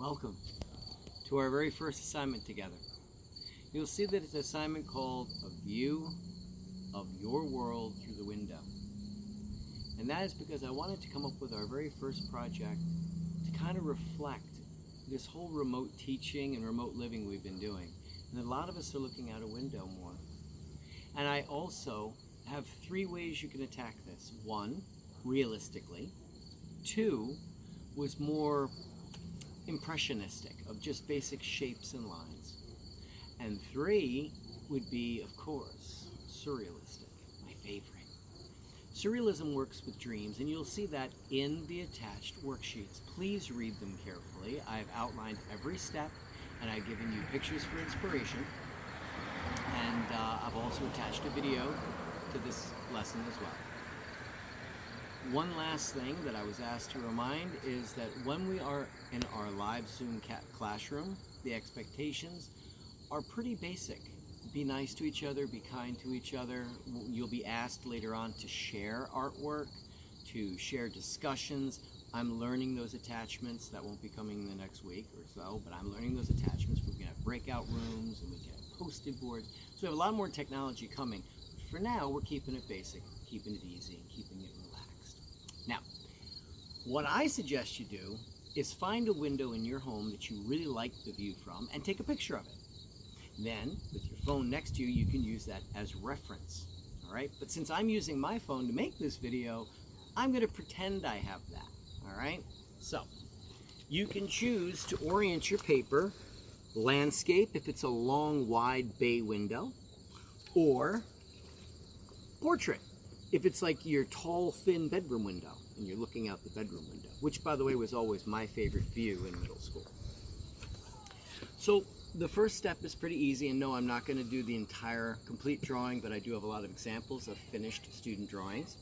Welcome to our very first assignment together. You'll see that it's an assignment called A View of Your World Through the Window. And that is because I wanted to come up with our very first project to kind of reflect this whole remote teaching and remote living we've been doing. And a lot of us are looking out a window more. And I also have 3 ways you can attack this. 1, realistically. 2, was more impressionistic, of just basic shapes and lines. And 3 would be, of course, surrealistic, my favorite. Surrealism works with dreams, and you'll see that in the attached worksheets. Please read them carefully. I've outlined every step, and I've given you pictures for inspiration. And I've also attached a video to this lesson as well. One last thing that I was asked to remind is that when we are in our live Zoom classroom, the expectations are pretty basic. Be nice to each other, be kind to each other. You'll be asked later on to share artwork, to share discussions. I'm learning those attachments. That won't be coming in the next week or so, but I'm learning those attachments. We're going to have breakout rooms and we can have post-it boards. So we have a lot more technology coming. For now, we're keeping it basic, keeping it easy, and keeping it relaxed. Now, what I suggest you do is find a window in your home that you really like the view from and take a picture of it. Then, with your phone next to you, you can use that as reference. All right? But since I'm using my phone to make this video, I'm going to pretend I have that. All right? So, you can choose to orient your paper landscape if it's a long, wide bay window, or portrait if it's like your tall, thin bedroom window and you're looking out the bedroom window, which, by the way, was always my favorite view in middle school. So the first step is pretty easy, and no, I'm not going to do the entire complete drawing, but I do have a lot of examples of finished student drawings.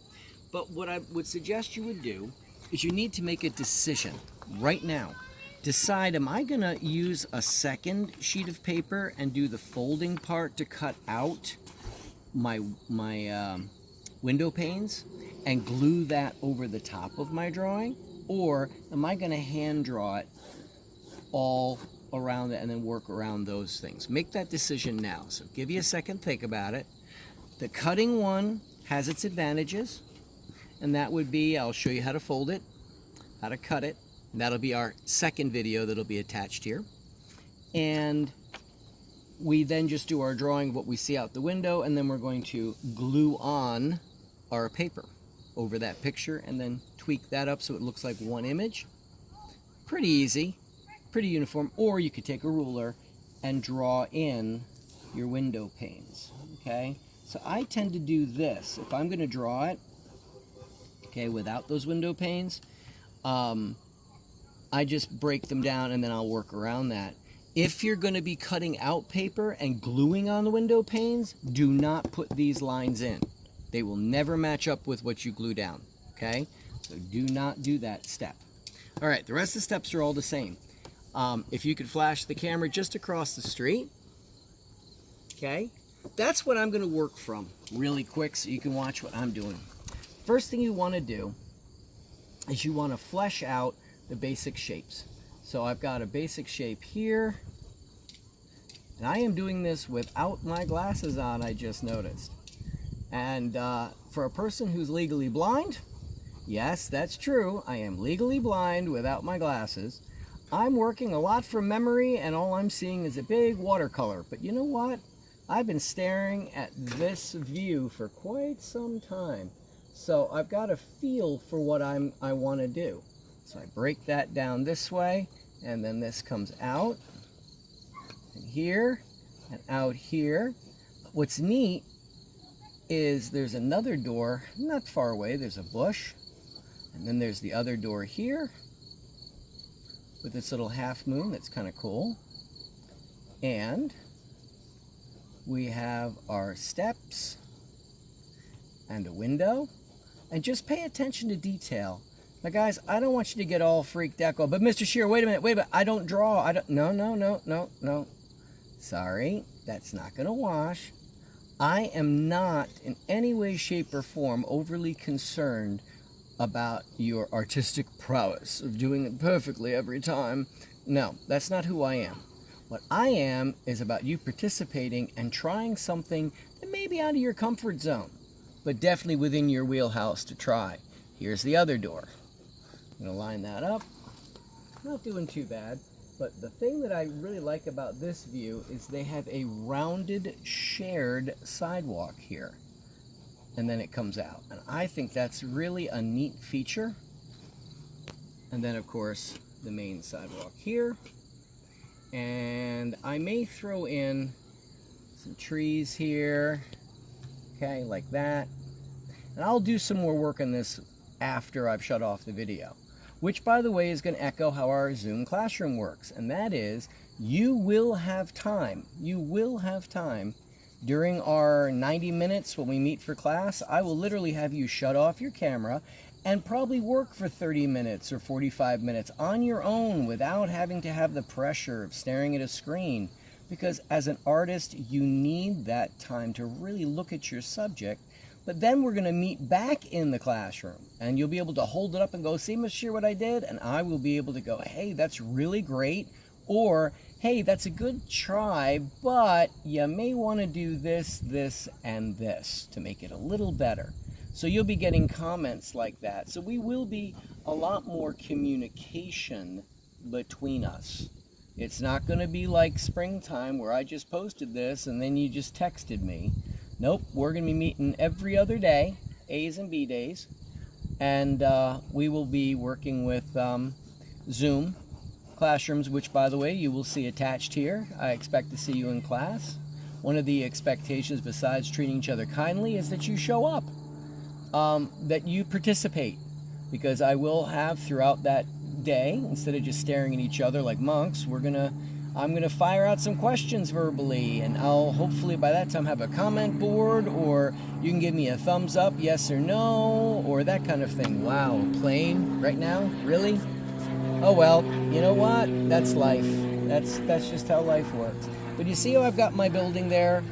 But what I would suggest you would do is you need to make a decision right now. Decide, am I going to use a second sheet of paper and do the folding part to cut out my window panes and glue that over the top of my drawing? Or am I going to hand draw it all around it and then work around those things? Make that decision now. So give you a second, think about it. The cutting one has its advantages, and that would be, I'll show you how to fold it, how to cut it. And that'll be our second video that'll be attached here. And we then just do our drawing of what we see out the window, and then we're going to glue on our paper over that picture and then tweak that up so it looks like one image. Pretty easy, pretty uniform. Or you could take a ruler and draw in your window panes, okay? So I tend to do this. If I'm gonna draw it, okay, without those window panes, I just break them down and then I'll work around that. If you're going to be cutting out paper and gluing on the window panes, do not put these lines in. They will never match up with what you glue down, okay? So do not do that step. All right, the rest of the steps are all the same. If you could flash the camera just across the street, okay? That's what I'm going to work from really quick so you can watch what I'm doing. First thing you want to do is you want to flesh out the basic shapes. So I've got a basic shape here, and I am doing this without my glasses on, I just noticed. And for a person who's legally blind, yes, that's true, I am legally blind without my glasses. I'm working a lot from memory, and all I'm seeing is a big watercolor. But you know what? I've been staring at this view for quite some time. So I've got a feel for what I want to do. So I break that down this way, and then this comes out, and here, and out here. What's neat is there's another door not far away. There's a bush, and then there's the other door here with this little half moon. That's kind of cool. And we have our steps and a window. And just pay attention to detail. Now, guys, I don't want you to get all freaked out. But Mr. Shear, wait a minute. I don't draw. No. Sorry, that's not going to wash. I am not in any way, shape, or form overly concerned about your artistic prowess of doing it perfectly every time. No, that's not who I am. What I am is about you participating and trying something that may be out of your comfort zone, but definitely within your wheelhouse to try. Here's the other door. I'm going to line that up. Not doing too bad, but the thing that I really like about this view is they have a rounded shared sidewalk here, and then it comes out, and I think that's really a neat feature. And then of course the main sidewalk here, and I may throw in some trees here, okay, like that. And I'll do some more work on this after I've shut off the video, which by the way is going to echo how our Zoom classroom works, and that is you will have time during our 90 minutes when we meet for class. I will literally have you shut off your camera and probably work for 30 minutes or 45 minutes on your own without having to have the pressure of staring at a screen, because as an artist you need that time to really look at your subject. But then we're going to meet back in the classroom, and you'll be able to hold it up and go, see, Monsieur, what I did? And I will be able to go, hey, that's really great. Or, hey, that's a good try, but you may want to do this, this, and this to make it a little better. So you'll be getting comments like that. So we will be a lot more communication between us. It's not going to be like springtime where I just posted this and then you just texted me. Nope, we're going to be meeting every other day, A's and B days, and we will be working with Zoom classrooms, which by the way you will see attached here. I expect to see you in class. One of the expectations besides treating each other kindly is that you show up, that you participate, because I will have throughout that day, instead of just staring at each other like monks, I'm gonna fire out some questions verbally, and I'll hopefully by that time have a comment board, or you can give me a thumbs up, yes or no, or that kind of thing. Wow, a plane right now? Really? Oh well, you know what? That's life. That's just how life works. But you see how I've got my building there?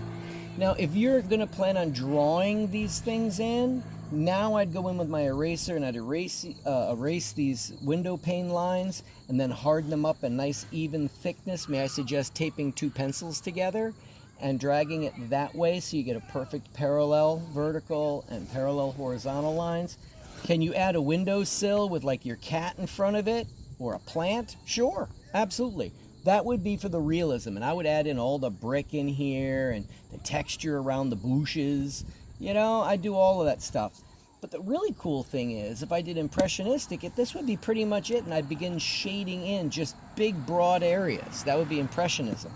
Now, if you're gonna plan on drawing these things in, now I'd go in with my eraser and I'd erase these window pane lines and then harden them up a nice even thickness. May I suggest taping 2 pencils together and dragging it that way so you get a perfect parallel vertical and parallel horizontal lines. Can you add a windowsill with like your cat in front of it or a plant? Sure, absolutely. That would be for the realism, and I would add in all the brick in here and the texture around the bushes. You know, I do all of that stuff. But the really cool thing is, if I did impressionistic, this would be pretty much it, and I'd begin shading in just big, broad areas. That would be impressionism.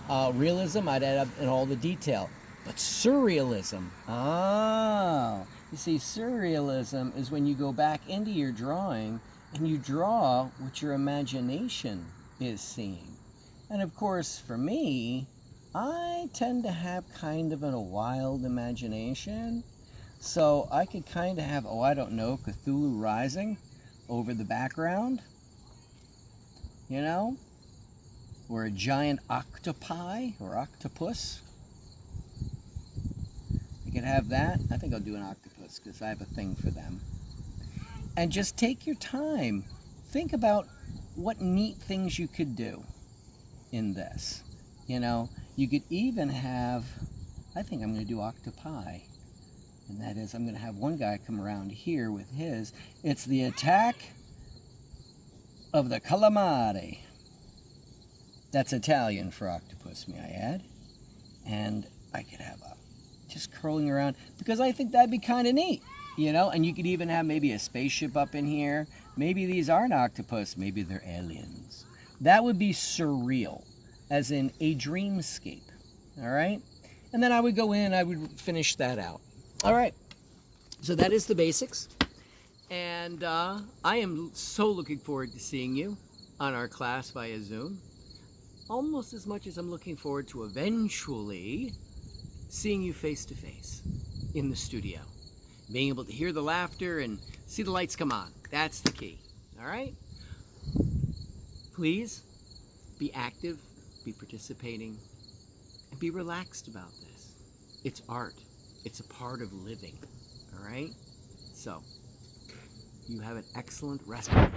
Realism, I'd add up in all the detail. But surrealism, you see, surrealism is when you go back into your drawing and you draw what your imagination is seeing. And of course, for me, I tend to have kind of a wild imagination. So I could kind of have, oh, I don't know, Cthulhu Rising over the background, you know, or a giant octopi or octopus. I could have that. I think I'll do an octopus because I have a thing for them. And just take your time. Think about what neat things you could do in this. You know, you could even have, I think I'm going to do octopi. And that is, I'm going to have one guy come around here with his. It's the attack of the calamari. That's Italian for octopus, may I add. And I could have just curling around, because I think that'd be kind of neat, you know. And you could even have maybe a spaceship up in here. Maybe these aren't octopus, maybe they're aliens. That would be surreal, as in a dreamscape, all right? And then I would go in, I would finish that out. All right, so that is the basics. And I am so looking forward to seeing you on our class via Zoom, almost as much as I'm looking forward to eventually seeing you face to face in the studio. Being able to hear the laughter and see the lights come on. That's the key. All right? Please be active, be participating, and be relaxed about this. It's art. It's a part of living. All right? So, you have an excellent restaurant.